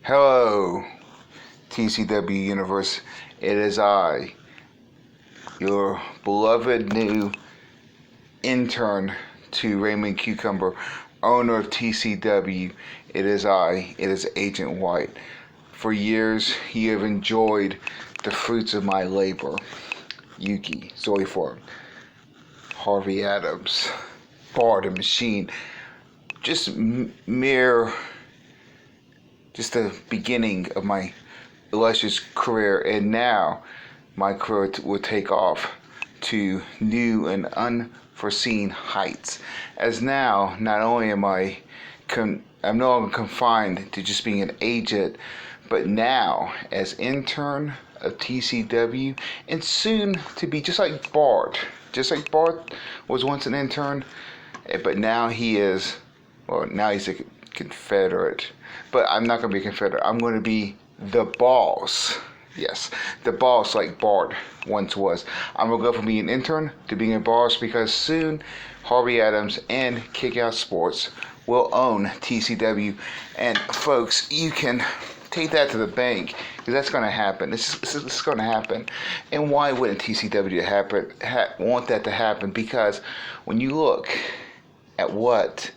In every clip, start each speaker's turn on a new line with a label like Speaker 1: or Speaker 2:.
Speaker 1: Hello, TCW Universe. It is I, your beloved new intern to Raymond Cucumber, owner of TCW. It is I. It is Agent White. For years, you have enjoyed the fruits of my labor. Yuki, Zoe Ford, Harvey Adams, Bard and Machine. Just the beginning of my illustrious career, and now my career will take off to new and unforeseen heights. As now, not only am I'm no longer confined to just being an agent, but now as intern of TCW, and soon to be just like Bart was once an intern, but now he's a Confederate. But I'm not going to be a Confederate. I'm going to be the boss. Yes, the boss like Bart once was. I'm going to go from being an intern to being a boss, because soon Harvey Adams and Kick-Out Sports will own TCW. And folks, you can take that to the bank, because that's going to happen. This is going to happen. And why wouldn't TCW want that to happen? Because when you look at what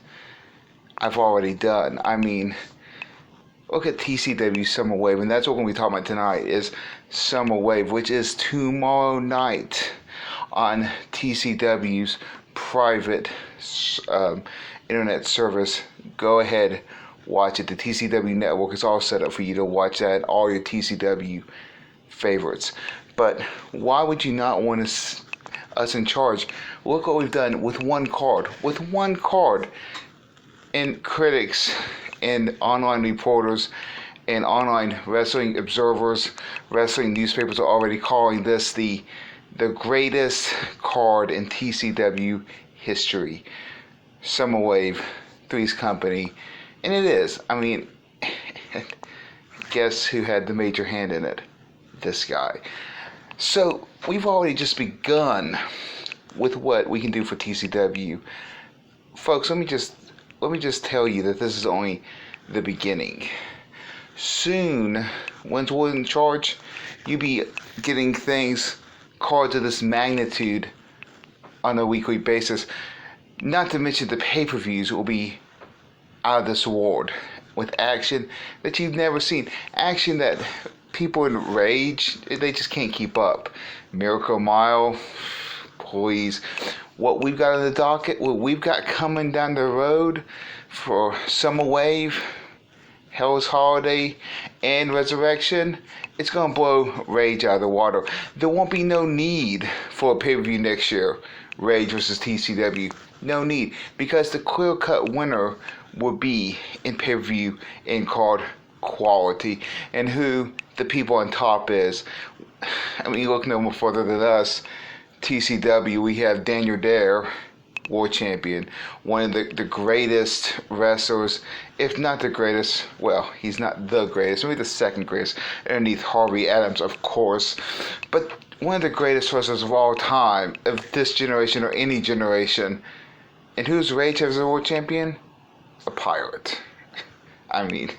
Speaker 1: I've already done, I mean, look at TCW Summer Wave, and that's what we're going to be talking about tonight, is Summer Wave, which is tomorrow night on TCW's private internet service. Go ahead, watch it. The TCW network is all set up for you to watch that, all your TCW favorites. But why would you not want us in charge? Look what we've done with one card. And critics and online reporters and online wrestling observers, wrestling newspapers are already calling this the greatest card in TCW history. Summer Wave, Three's Company. And it is. I mean, guess who had the major hand in it? This guy. So we've already just begun with what we can do for TCW. Folks, let me just tell you that this is only the beginning. Soon, once we're in charge, you'll be getting cards of this magnitude on a weekly basis. Not to mention the pay-per-views will be out of this world, with action that you've never seen. Action that people in Rage, they just can't keep up. Miracle Mile, please. What we've got on the docket, what we've got coming down the road for Summer Wave, Hell's Holiday, and Resurrection, it's going to blow Rage out of the water. There won't be no need for a pay-per-view next year, Rage versus TCW. No need, because the clear-cut winner will be in pay-per-view in card quality, and who the people on top is. I mean, you look no more further than us. TCW, we have Daniel Dare, world champion, one of the greatest wrestlers, if not the greatest. Well, he's not the greatest, maybe the second greatest, underneath Harvey Adams, of course, but one of the greatest wrestlers of all time, of this generation or any generation. And who's Rage as a world champion? A pirate. I mean,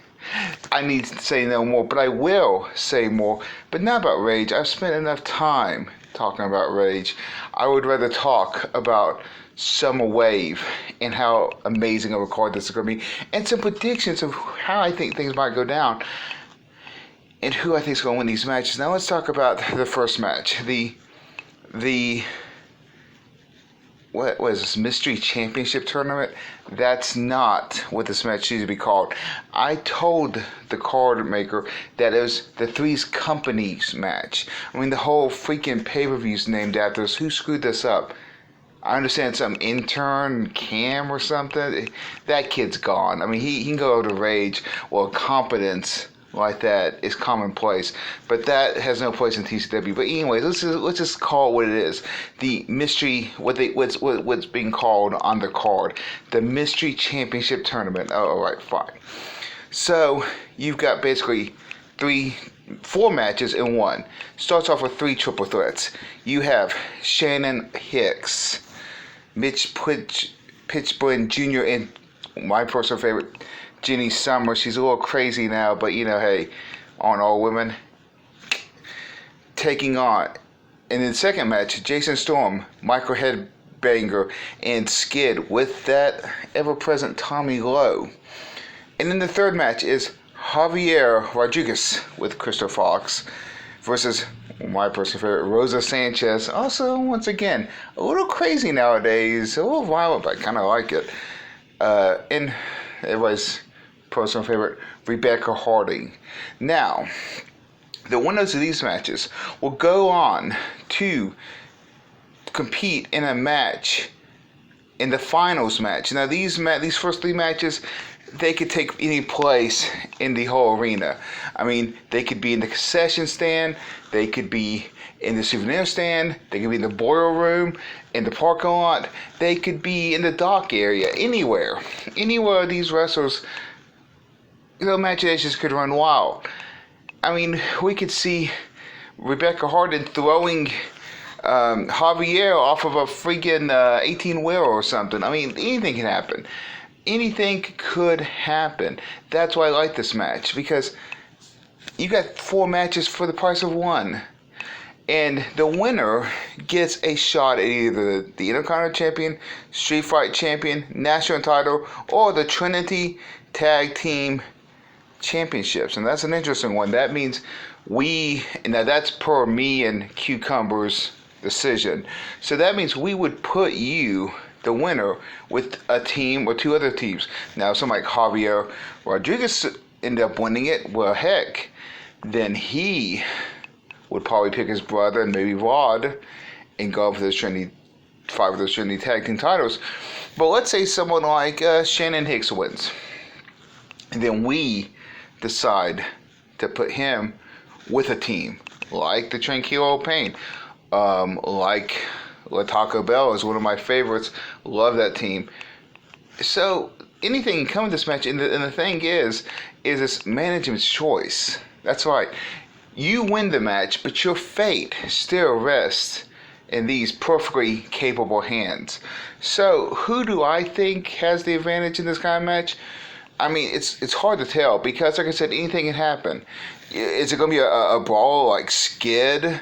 Speaker 1: I need to say no more, but I will say more, but not about Rage. I've spent enough time talking about Rage. I would rather talk about Summer Wave and how amazing of a card this is going to be, and some predictions of how I think things might go down and who I think is going to win these matches. Now let's talk about the first match. What is this, Mystery Championship Tournament? That's not what this match needs to be called. I told the card maker that it was the Three's Companies match. I mean, the whole freaking pay-per-view's named after us. Who screwed this up? I understand some intern, Cam or something. That kid's gone. I mean, he can go to Rage. Well, competence like that is commonplace, but that has no place in TCW. But anyways, let's just call it what it is. The mystery, what's being called on the card, the Mystery Championship Tournament. Oh, all right, fine. So you've got basically 4 matches in one. Starts off with 3 triple threats. You have Shannon Hicks, Mitch Pitchburn Jr., and my personal favorite, Jenny Summer. She's a little crazy now, but hey, on all women. Taking on, in the second match, Jason Storm, Michael Headbanger, and Skid with that ever-present Tommy Lowe. And then the third match is Javier Rodriguez with Crystal Fox versus my personal favorite, Rosa Sanchez. Also, once again, a little crazy nowadays, a little violent, but I kind of like it. And everybody's personal favorite, Rebecca Harding. Now, the winners of these matches will go on to compete in a match, in the finals match. Now, these first three matches, they could take any place in the whole arena. I mean, they could be in the concession stand, they could be in the souvenir stand, they could be in the boiler room, in the parking lot, they could be in the dock area, anywhere. Anywhere these wrestlers, imaginations could run wild. I mean, we could see Rebecca Harding throwing Javier off of a freaking 18-wheeler or something. I mean, anything can happen. Anything could happen. That's why I like this match, because you got 4 matches for the price of one. And the winner gets a shot at either the Intercontinental Champion, Street Fight Champion, National title, or the Trinity Tag Team Championships. And that's an interesting one. That means now that's per me and Cucumber's decision. So that means we would put you, the winner, with a team or 2 other teams. Now, somebody like Javier Rodriguez ended up winning it. Well, heck, then he would probably pick his brother and maybe Rod and go for those Trinity Tag Team titles. But let's say someone like Shannon Hicks wins, and then we decide to put him with a team like the Tranquilo Pain, like La Taco Bell is one of my favorites. Love that team. So anything can come in this match, and the thing is it's management's choice. That's right. You win the match, but your fate still rests in these perfectly capable hands. So who do I think has the advantage in this kind of match? I mean, it's hard to tell, because, like I said, anything can happen. Is it going to be a brawl like Skid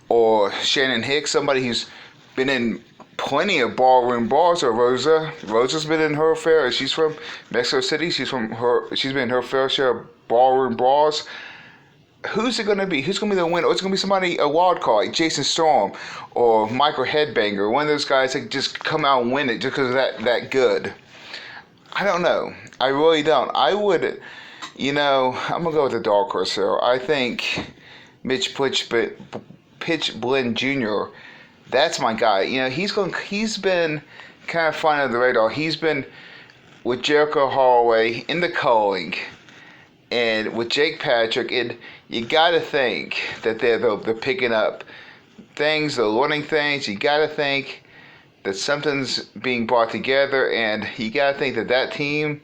Speaker 1: or Shannon Hicks, somebody who's been in plenty of ballroom brawls, or Rosa? Rosa's been in her fair. She's from Mexico City. She's been in her fair share of ballroom brawls. Who's it going to be? Who's going to be the winner? Or it's going to be somebody, a wild card, like Jason Storm or Michael Headbanger, one of those guys that just come out and win it just because that good. I don't know. I really don't. I would, I'm going to go with the dark horse here. I think Mitch Pitch Blend Jr., that's my guy. He's been kind of flying under the radar. He's been with Jericho Holloway in the Culling and with Jake Patrick, and you got to think that they're picking up things, they're learning things. You got to think that something's being brought together, and you got to think that team,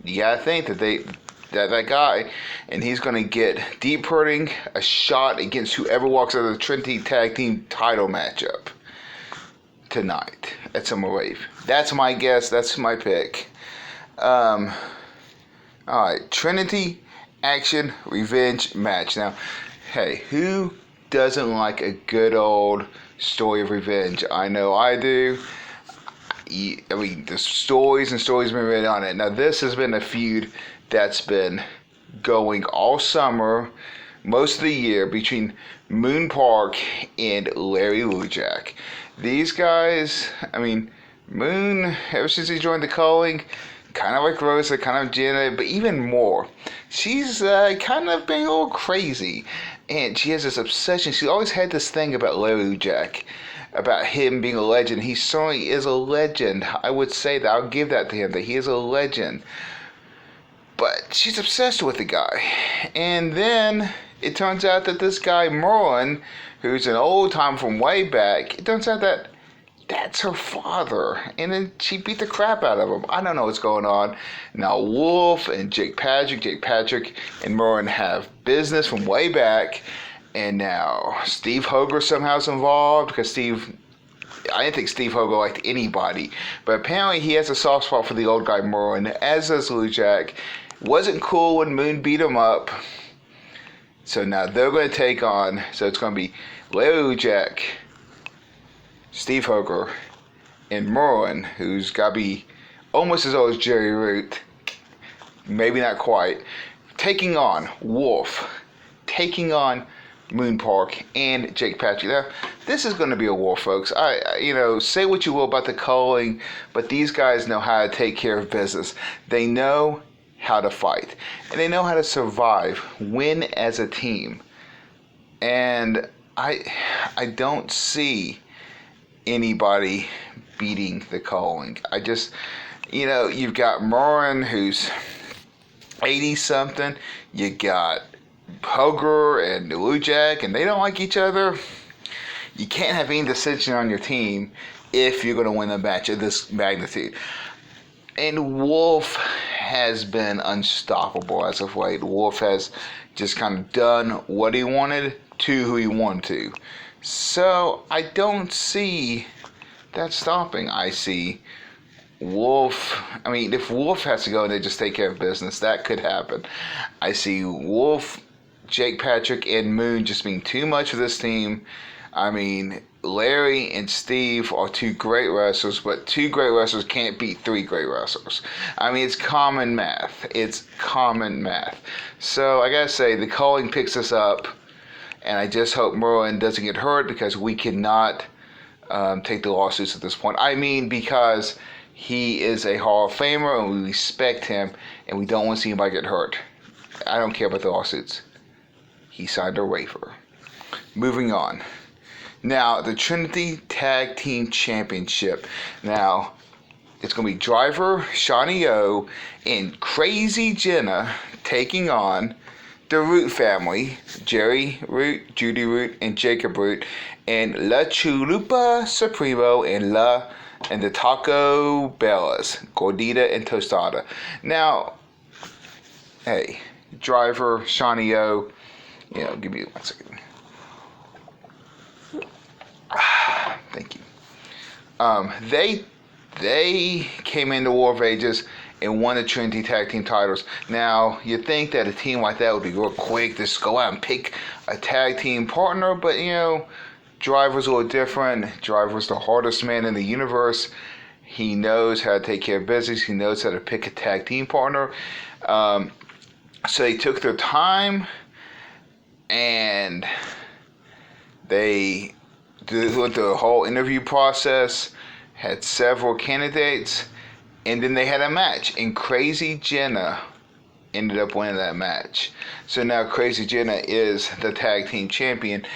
Speaker 1: you got to think that that guy, and he's going to get deep hurting a shot against whoever walks out of the Trinity Tag Team title matchup tonight at Summer Wave. That's my guess. That's my pick. All right, Trinity Action Revenge match. Now, hey, who doesn't like a good old story of revenge? I know I do. I mean, the stories have been written on it. Now, this has been a feud that's been going all summer, most of the year, between Moon Park and Larry Lujak. These guys, I mean, Moon, ever since he joined the Culling, kind of like Rosa, kind of Janet, but even more. She's kind of being a little crazy, and she has this obsession. She always had this thing about Larry Lujak, about him being a legend. He certainly is a legend. I would say that. I'll give that to him, that he is a legend. But she's obsessed with the guy. And then it turns out that this guy, Merlin, who's an old time from way back, it turns out that that's her father. And then she beat the crap out of him. I don't know what's going on. Now, Wolf and Jake Patrick and Merlin have business from way back. And now Steve Hoger somehow is involved, because Steve I didn't think Steve Hogan liked anybody, but apparently he has a soft spot for the old guy Merlin, as does Lou Jack. Wasn't cool when Moon beat him up. So now they're going to take on, so it's going to be Lou Jack, Steve Hogan, and Merlin, who's got to be almost as old as Jerry Root, maybe not quite, taking on Wolf, taking on Moon Park, and Jake Patrick. Now, this is going to be a war, folks. Say what you will about the calling, but these guys know how to take care of business. They know how to fight, and they know how to survive, win as a team. And I don't see anybody beating the calling. You've got Moran, who's 80-something. You got Hoger and Lou Jack, and they don't like each other. You can't have any dissension on your team if you're going to win a match of this magnitude. And Wolf has been unstoppable as of late. Wolf has just kind of done what he wanted to who he wanted to. So I don't see that stopping. I see Wolf, if Wolf has to go and they just take care of business, that could happen. I see Wolf, Jake Patrick, and Moon just being too much for this team. Larry and Steve are two great wrestlers, but two great wrestlers can't beat three great wrestlers. It's common math. It's common math. So I gotta say, the calling picks us up, and I just hope Merlin doesn't get hurt, because we cannot take the lawsuits at this point. Because he is a Hall of Famer, and we respect him, and we don't want to see anybody get hurt. I don't care about the lawsuits. He signed a waiver. Moving on. Now, the Trinity Tag Team Championship. Now, it's going to be Driver, Shawnee O, and Crazy Jenna taking on the Root family, Jerry Root, Judy Root, and Jacob Root, and La Chalupa Supremo and the Taco Bellas, Gordita and Tostada. Now, hey, Driver, Shawnee O, give me 1 second. Thank you. They came into War of Ages and won the Trinity Tag Team titles. Now, you'd think that a team like that would be real quick, just go out and pick a tag team partner, but Driver's a little different. Driver's the hardest man in the universe. He knows how to take care of business. He knows how to pick a tag team partner. So they took their time, and they went through the whole interview process, had several candidates, and then they had a match, and Crazy Jenna ended up winning that match. So now Crazy Jenna is the tag team champion.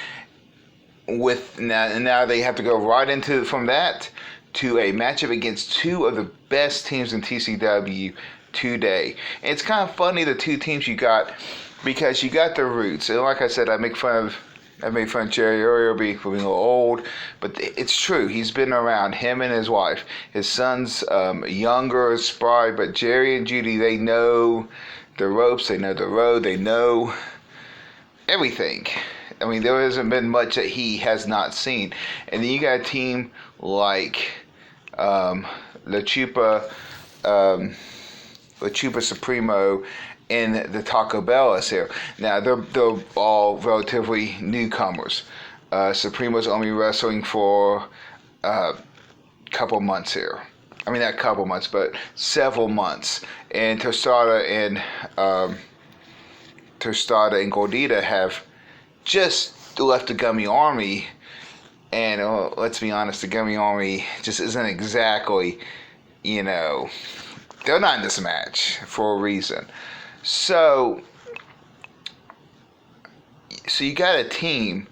Speaker 1: Now they have to go right into from that to a matchup against two of the best teams in TCW today. And it's kind of funny, the two teams you got, because you got the Roots, and like I said, I made fun of Jerry earlier being a little old, but it's true. He's been around, him and his wife. His son's younger, spry, but Jerry and Judy, they know the ropes, they know the road, they know everything. There hasn't been much that he has not seen. And then you got a team like La Chupa Supremo and the Taco Bellas here. Now, they're all relatively newcomers. Supremo's only wrestling for a couple months here. Not a couple months, but several months. And Tostada and Gordita have just left the Gummy Army. And let's be honest, the Gummy Army just isn't exactly, they're not in this match for a reason. So you got a team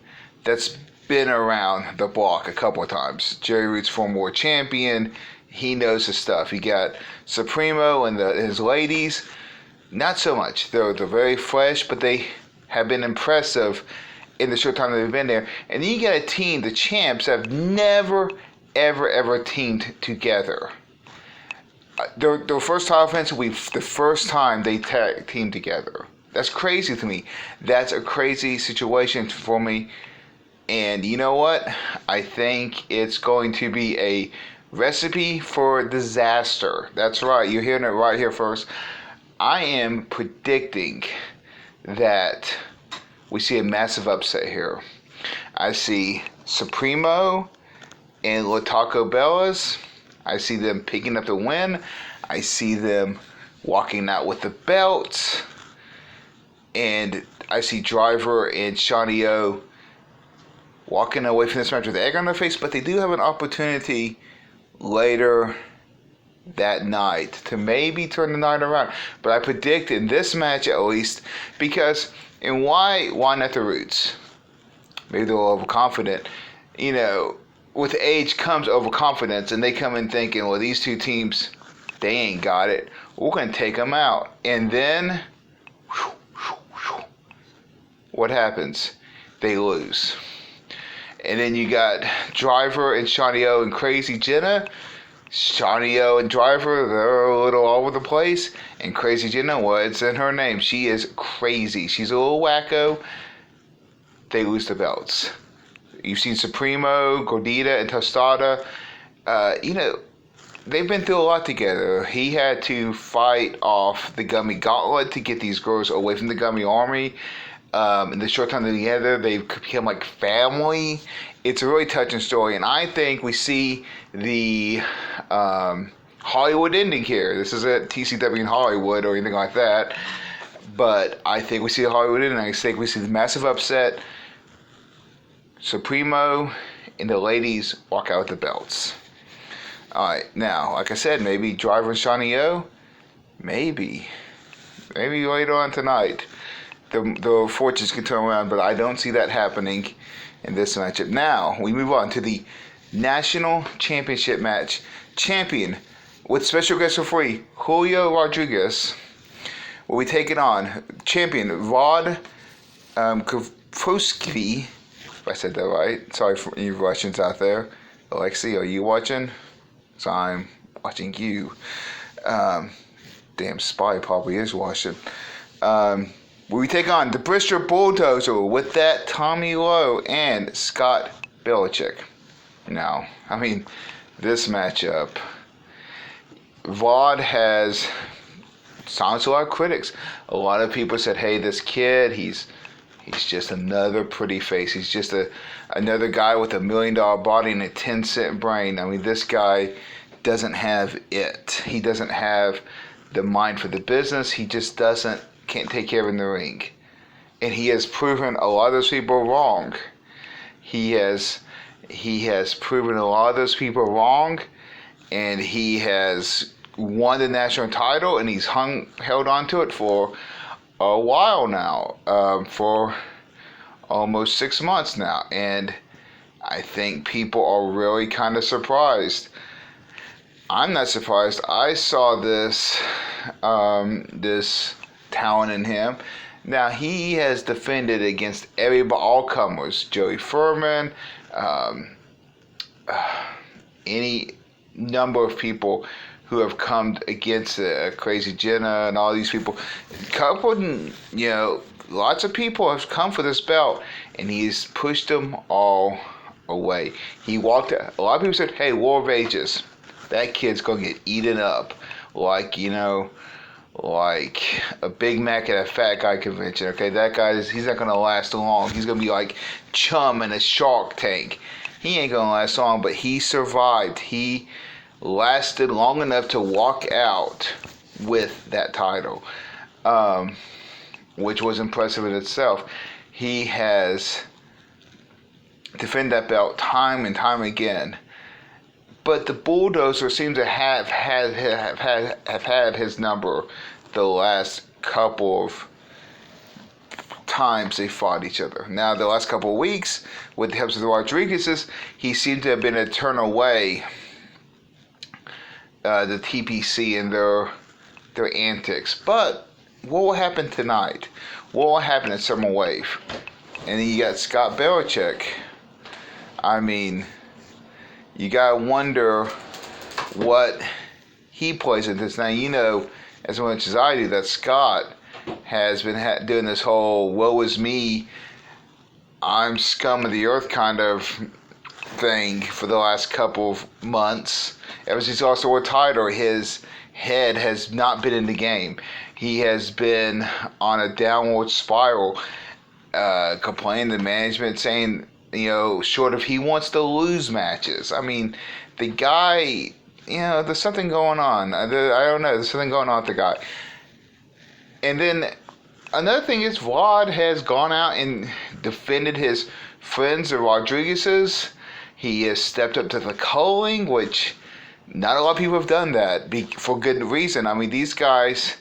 Speaker 1: that's been around the block a couple of times. Jerry Root's former world champion. He knows his stuff. You got Supremo and his ladies. Not so much. They're very fresh, but they have been impressive in the short time they've been there. And then you got a team, the champs, have never, ever teamed together. Their first title defense will be the first time they tag team together. That's crazy to me. That's a crazy situation for me And you know what? I think it's going to be a recipe for disaster. That's right. You're hearing it right here first. I am predicting that we see a massive upset here. I see Supremo and Taco Bellas. I see them picking up the win. I see them walking out with the belts. And I see Driver and Shawnee O walking away from this match with egg on their face, but they do have an opportunity later that night to maybe turn the night around. But I predict in this match at least, because, and why not the Roots? Maybe they're overconfident. You know, with age comes overconfidence, and they come in thinking, well, these two teams, they ain't got it. We're going to take them out. And then, what happens? They lose. And then you got Driver and Shawnee O and Crazy Jenna. Shawnee O and Driver, they're a little all over the place. And Crazy Jenna, what's in her name? She is crazy. She's a little wacko. They lose the belts. You've seen Supremo, Gordita, and Tostada. You know, they've been through a lot together. He had to fight off the Gummy Gauntlet to get these girls away from the Gummy Army. In the short time they're together, they've become like family. It's a really touching story, and I think we see the Hollywood ending here. This isn't TCW in Hollywood or anything like that, but I think we see the Hollywood ending. I think we see the massive upset. Supremo and the ladies walk out with the belts. Alright, now, like I said, maybe Driver and Shawnee O, maybe later on tonight, the fortunes can turn around, but I don't see that happening in this matchup. Now, we move on to the National Championship match. Champion, with special guest referee, Julio Rodriguez, will be taking on champion, Rod Kowalski. If I said that right. Sorry for you Russians out there. Alexei, are you watching? So I'm watching you. Damn spy probably is watching. We take on the Bristol Bulldozer with that Tommy Lowe and Scott Belichick. Now, I mean, this matchup, Vaude has silenced a lot of critics. A lot of people said, hey, this kid, he's just another pretty face. He's just another guy with $1 million body and a 10-cent brain. I mean, this guy doesn't have it. He doesn't have the mind for the business. He just can't take care of it in the ring. And he has proven a lot of those people wrong. He has proven a lot of those people wrong, and he has won the national title, and he's held on to it for a while now, for almost 6 months now, and I think people are really kind of surprised. I'm not surprised. I saw this talent in him. Now, he has defended against all comers, Joey Furman, any number of people who have come against Crazy Jenna and all these people. Lots of people have come for this belt, and he's pushed them all away. He walked out. A lot of people said, hey, War of Ages, that kid's going to get eaten up like a Big Mac at a fat guy convention. Okay, that guy, he's not going to last long. He's going to be like Chum in a Shark Tank. He ain't going to last long, but he survived. He lasted long enough to walk out with that title, which was impressive in itself. He has defended that belt time and time again, but the Bulldozer seems to have had his number the last couple of times they fought each other. Now, the last couple of weeks, with the help of the Rodriguez's, he seemed to have been turned away the TPC and their antics. But what will happen tonight? What will happen at Summer Wave? And then you got Scott Belichick. I mean, you gotta wonder what he plays into this. Now, you know as much as I do that Scott has been doing this whole woe is me I'm scum of the earth kind of thing for the last couple of months. Ever since he lost the world title, his head has not been in the game. He has been on a downward spiral, complaining to management, saying, short of he wants to lose matches. I mean, the guy, there's something going on. I don't know. There's something going on with the guy. And then another thing is Vlad has gone out and defended his friends, the Rodriguez's. He has stepped up to the culling, which not a lot of people have done that for good reason. I mean, these guys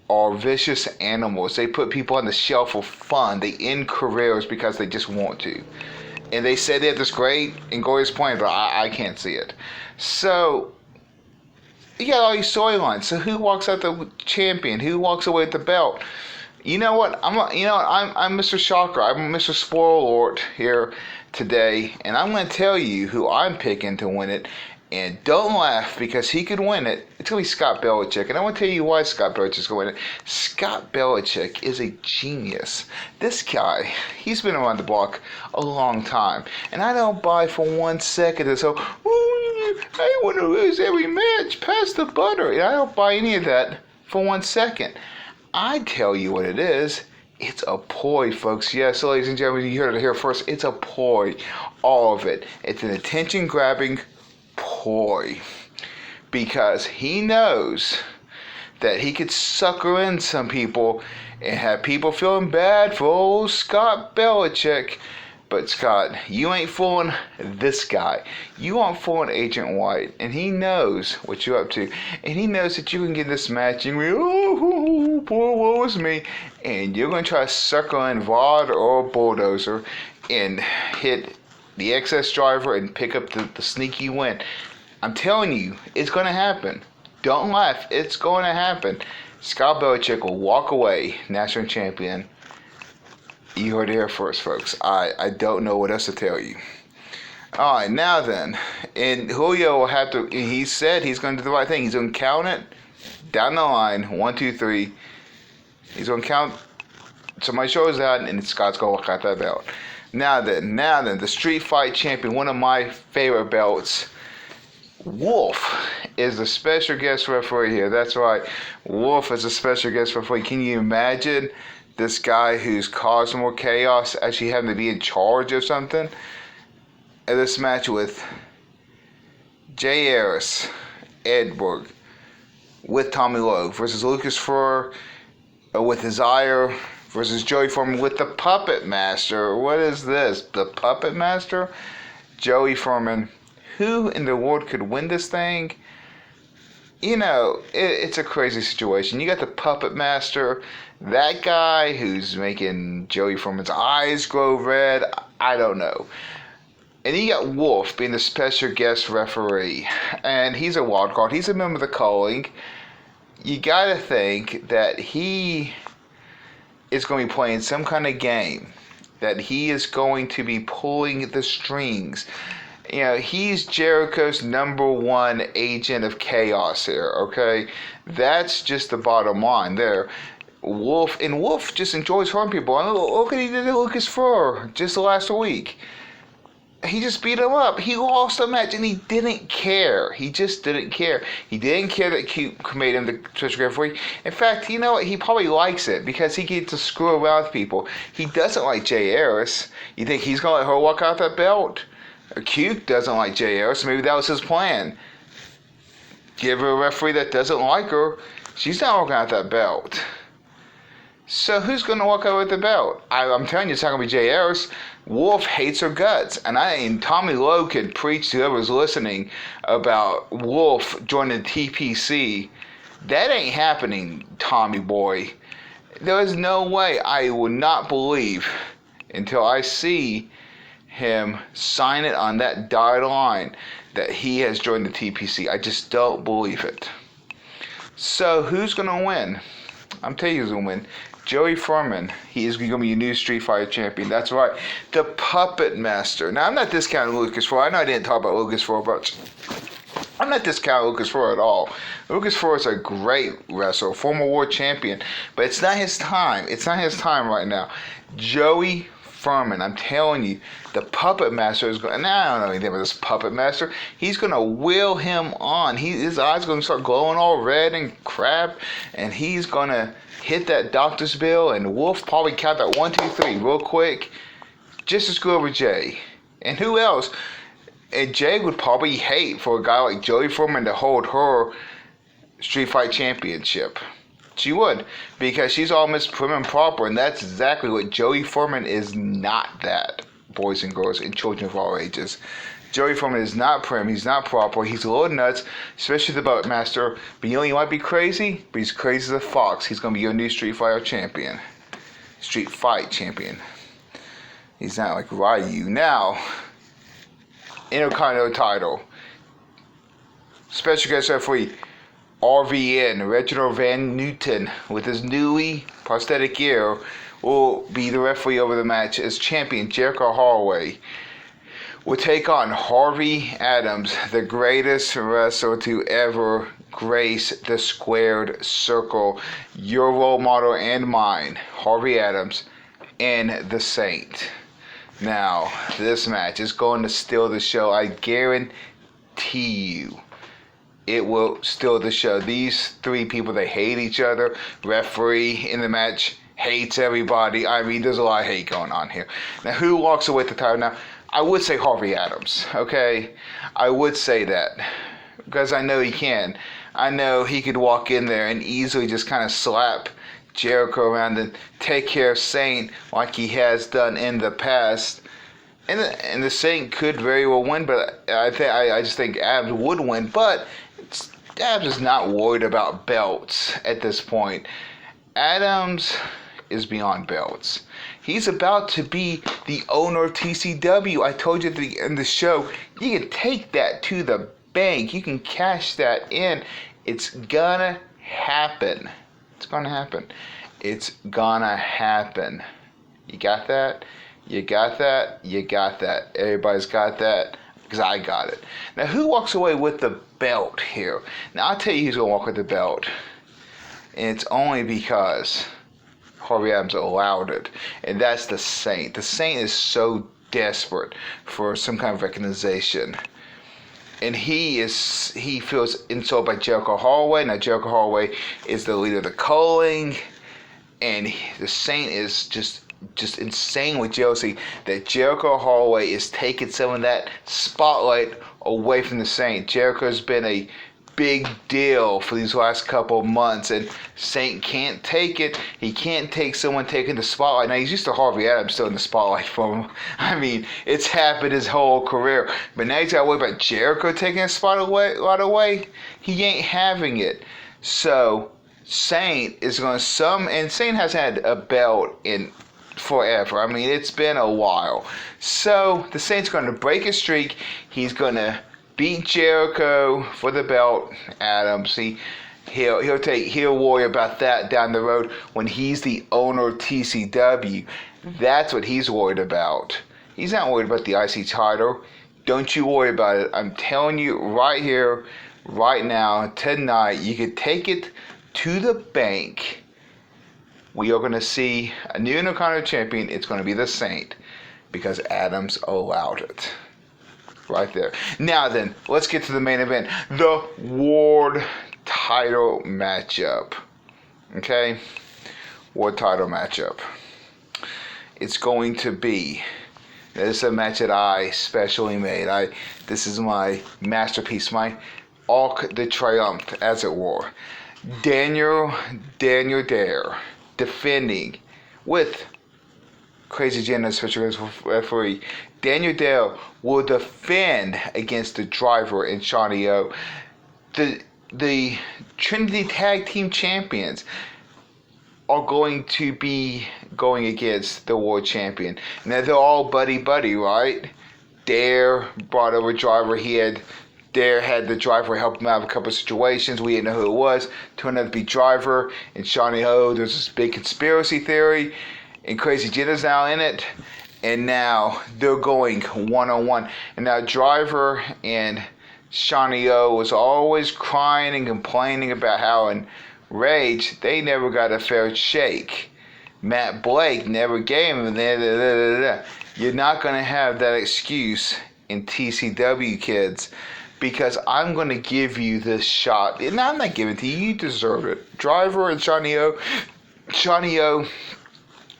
Speaker 1: are vicious animals. They put people on the shelf for fun. They end careers because they just want to. And they said they have this great and glorious plan, but I can't see it. So you got all these storylines. So who walks out the champion? Who walks away with the belt? You know what? I'm Mr. Shocker. I'm Mr. Spoiler Alert here today, and I'm going to tell you who I'm picking to win it. And don't laugh, because he could win it. It's going to be Scott Belichick. And I want to tell you why Scott Belichick's going to win it. Scott Belichick is a genius. This guy, he's been around the block a long time. And I don't buy for 1 second that so, I want to lose every match. Pass the butter. And I don't buy any of that for 1 second. I tell you what it is. It's a ploy, folks. Yes, ladies and gentlemen, you heard it here first. It's a ploy. All of it. It's an attention-grabbing ploy, because he knows that he could sucker in some people and have people feeling bad for old Scott Belichick. But Scott, you ain't fooling this guy. You aren't fooling Agent White, and he knows what you're up to, and he knows that you can get this match and be, oh, poor woe is me, and you're going to try to sucker in Vlad or Bulldozer and hit the excess driver and pick up the sneaky win. I'm telling you, it's going to happen. Don't laugh. It's going to happen. Scott Belichick will walk away national champion. You heard it here first, folks. I don't know what else to tell you. All right, now then. And Julio will have to, he said he's going to do the right thing. He's going to count it down the line. 1, 2, 3. He's going to count. Somebody shows out, and Scott's going to walk out that belt. Now then, the Street Fight Champion, one of my favorite belts, Wolf, is the special guest referee here. That's right. Wolf is a special guest referee. Can you imagine this guy who's caused more chaos actually having to be in charge of something? And this match with Jay Harris, Edberg, with Tommy Lowe versus Lucas Furr, with Desire versus Joey Foreman with the Puppet Master. What is this? The Puppet Master? Joey Foreman. Who in the world could win this thing? It's a crazy situation. You got the Puppet Master, that guy who's making Joey Foreman's eyes glow red. I don't know. And you got Wolf being the special guest referee. And he's a wild card. He's a member of the calling. You got to think that he is going to be playing some kind of game, that he is going to be pulling the strings. He's Jericho's #1 agent of chaos here, okay? That's just the bottom line there. Wolf just enjoys hurting people. Look what he did to Lucas Furr just last week. He just beat him up. He lost the match, and he didn't care. He just didn't care. He didn't care that Q made him the special referee. In fact, you know what? He probably likes it because he gets to screw around with people. He doesn't like Jay Harris. You think he's going to let her walk out that belt? Q doesn't like Jay Harris. Maybe that was his plan. Give her a referee that doesn't like her. She's not walking out that belt. So who's going to walk out with the belt? I'm telling you, it's not going to be Jay Harris. Wolf hates her guts. And Tommy Lowe could preach to whoever's listening about Wolf joining the TPC. That ain't happening, Tommy boy. There is no way. I will not believe until I see him sign it on that dotted line that he has joined the TPC. I just don't believe it. So who's going to win? I'm telling you who's going to win. Joey Foreman. He is going to be your new Street Fighter champion. That's right. The Puppet Master. Now, I'm not discounting Lucas Furr. I know I didn't talk about Lucas Furr, but I'm not discounting Lucas Furr at all. Lucas Furr is a great wrestler, former world champion, but it's not his time. It's not his time right now. Joey Furman. I'm telling you, the Puppet Master is going. Now I don't know anything about this Puppet Master. He's going to will him on. His eyes going to start glowing all red and crap, and he's going to hit that doctor's bill. And Wolf probably count that 1, 2, 3 real quick, just to screw over Jay. And who else? And Jay would probably hate for a guy like Joey Foreman to hold her Street Fight Championship. She would, because she's all Miss Prim and Proper, and that's exactly what Joey Foreman is not that, boys and girls and children of all ages. Joey Foreman is not prim, he's not proper, he's a little nuts, especially the Puppet Master. But you know, he might be crazy, but he's crazy as a fox. He's going to be your new Street Fight champion. He's not like Ryu. Now, Intercontinental title. Special guest referee, RVN, Reginald Van Newton, with his newly prosthetic ear, will be the referee over the match as champion Jericho Holloway will take on Harvey Adams, the greatest wrestler to ever grace the squared circle. Your role model and mine, Harvey Adams, and the Saint. Now, this match is going to steal the show. I guarantee you. It will steal the show. These three people, they hate each other. Referee in the match hates everybody. I mean, there's a lot of hate going on here. Now, who walks away with the title? Now, I would say Harvey Adams, okay? I would say that, because I know he can. I know he could walk in there and easily just kind of slap Jericho around and take care of Saint like he has done in the past. And the Saint could very well win, but I just think Adams would win. But Adams is not worried about belts at this point. Adams is beyond belts. He's about to be the owner of TCW. I told you at the end of the show, you can take that to the bank. You can cash that in. It's gonna happen. It's gonna happen. It's gonna happen. You got that? You got that? You got that. Everybody's got that, because I got it. Now, who walks away with the belt here? Now, I'll tell you who's going to walk with the belt. And it's only because Harvey Adams allowed it. And that's the Saint. The Saint is so desperate for some kind of recognition. And he feels insulted by Jericho Holloway. Now, Jericho Holloway is the leader of the Culling. And the Saint is just insane with jealousy that Jericho Holloway is taking some of that spotlight away from the Saint. Jericho's been a big deal for these last couple of months, and Saint can't take it. He can't take someone taking the spotlight. Now, he's used to Harvey Adams still in the spotlight for him. I mean, it's happened his whole career. But now he's got to worry about Jericho taking the spotlight away. He ain't having it. So Saint is going to and Saint has had a belt in forever. I mean, it's been a while. So the Saint's going to break his streak. He's going to beat Jericho for the belt. Adams, he'll worry about that down the road when he's the owner of TCW. That's what he's worried about. He's not worried about the IC title. Don't you worry about it. I'm telling you right here, right now, tonight, you could take it to the bank. We are going to see a new Intercontinental champion. It's going to be the Saint, because Adams allowed it. Right there. Now then, let's get to the main event. The World title matchup. Okay? World title matchup. It's going to be, this is a match that I specially made. This is my masterpiece, my Arc de Triomphe, as it were. Daniel Dare defending with Crazy Jenna special referee. Daniel Dare will defend against the Driver and Shawnee O. The Trinity Tag Team Champions are going to be going against the World Champion. Now, they're all buddy-buddy, right? Dare brought over Driver. Dare had the Driver help him out of a couple of situations. We didn't know who it was. Turned out to be Driver and Shawnee Ho. There's this big conspiracy theory, and Crazy Jenna's now in it. And now they're going one-on-one. And now Driver and Shawnee O was always crying and complaining about how in Rage they never got a fair shake. Matt Blake never gave him. You're not going to have that excuse in TCW, kids, because I'm going to give you this shot. And I'm not giving it to you. You deserve it. Driver and Shawnee O,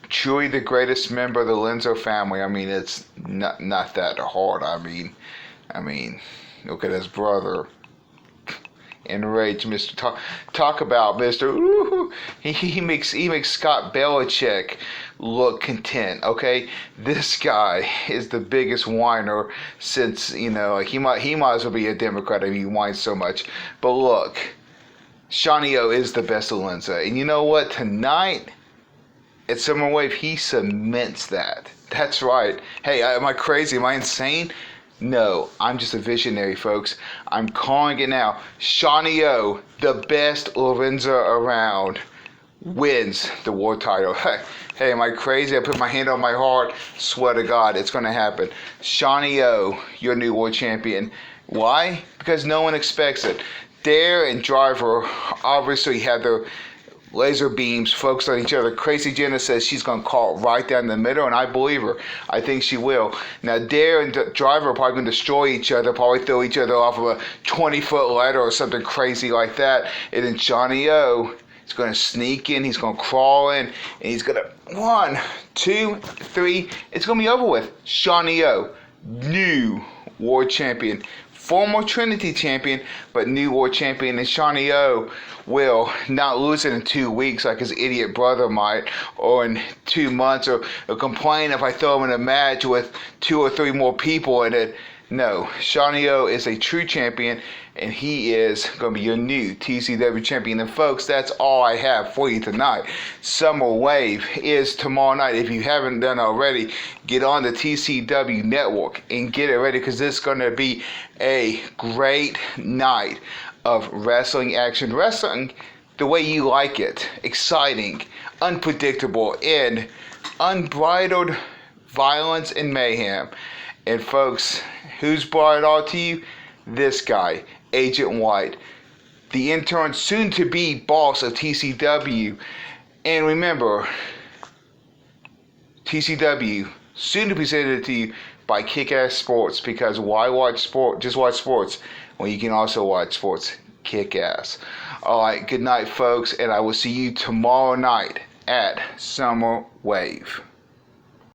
Speaker 1: truly the greatest member of the Lenzo family. I mean, it's not that hard. I mean, look at his brother. Enraged, Mr. Talk about Mr. Ooh, he makes Scott Belichick look content. Okay, this guy is the biggest whiner since he might as well be a Democrat. I mean, he whines so much. But look, Shawnee O is the best of Lenza, and you know what? Tonight at Summer Wave, he cements that. That's right. Hey, am I crazy? Am I insane? No, I'm just a visionary, folks. I'm calling it now. Shawnee O, the best Lorenzo around, wins the war title. Hey, am I crazy? I put my hand on my heart. Swear to God, it's going to happen. Shawnee O, your new world champion. Why? Because no one expects it. Dare and Driver obviously have their laser beams focused on each other. Crazy Jenna says she's going to call it right down the middle, and I believe her. I think she will. Now, Dare and Driver are probably going to destroy each other, probably throw each other off of a 20-foot ladder or something crazy like that. And then Shawnee O is going to sneak in, he's going to crawl in, and he's going to 1, 2, 3. It's going to be over with. Shawnee O, new world champion. Former Trinity champion, but new world champion. And Shawnee O will not lose it in 2 weeks like his idiot brother might, or in 2 months, or complain if I throw him in a match with 2 or 3 more people in it. No, Shawnee O is a true champion, and he is going to be your new TCW champion. And folks, that's all I have for you tonight. Summer Wave is tomorrow night. If you haven't done already, get on the TCW network and get it ready, because this is going to be a great night of wrestling action. Wrestling the way you like it. Exciting, unpredictable, and unbridled violence and mayhem. And folks, who's brought it all to you? This guy, Agent White, the intern, soon to be boss of TCW. And remember, TCW, soon to be presented to you by Kick-Ass Sports, because why watch sport? Just watch sports. Well, you can also watch sports kick-ass. All right, good night, folks, and I will see you tomorrow night at Summer Wave.